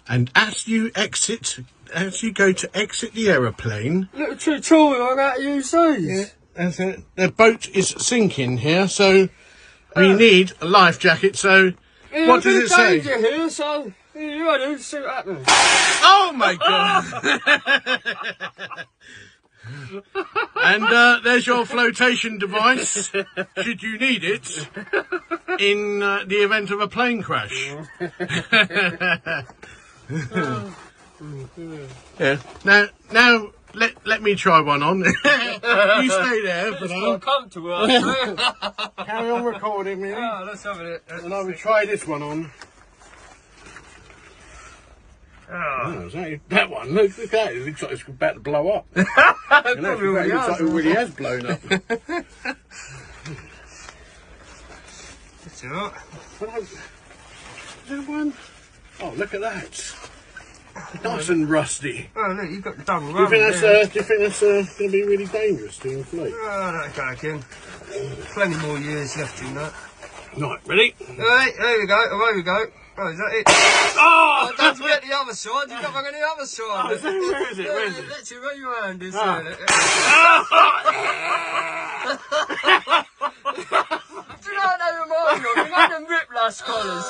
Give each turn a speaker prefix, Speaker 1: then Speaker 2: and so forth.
Speaker 1: And as you go to exit the aeroplane,
Speaker 2: Little tutorial on how to use these.
Speaker 1: that's it. The boat is sinking here, so we need a life jacket. So
Speaker 2: Yeah,
Speaker 1: what does it say?
Speaker 2: Here, so you ready? See what happens.
Speaker 1: Oh my god! And there's your flotation device, should you need it, in the event of a plane crash. Yeah. Now, let me try one on. You stay there for
Speaker 2: It's
Speaker 1: now.
Speaker 2: quite comfortable, actually.
Speaker 1: Carry on recording me.
Speaker 2: Oh, let's have it.
Speaker 1: And I will try this one on.
Speaker 2: Oh.
Speaker 1: That one, look at that. It looks like it's about to blow up.
Speaker 2: It
Speaker 1: It looks like it really has blown up.
Speaker 2: It's alright.
Speaker 1: That one? Oh, look at that. Nice and rusty.
Speaker 2: Oh, look, you've got the double
Speaker 1: Do you
Speaker 2: rubber
Speaker 1: think
Speaker 2: there.
Speaker 1: that's going to be really dangerous to inflate?
Speaker 2: Oh, that crack in. Plenty more years left in that.
Speaker 1: Right, ready?
Speaker 2: Right, there we go, away we go. Oh, is that it? Oh, don't forget the other side. You've got to go on the other side.
Speaker 1: Where is it? Where is it?
Speaker 2: Literally, where your hand is.
Speaker 1: Ah.
Speaker 2: Do you know what they remind me of? You know them whiplash collars?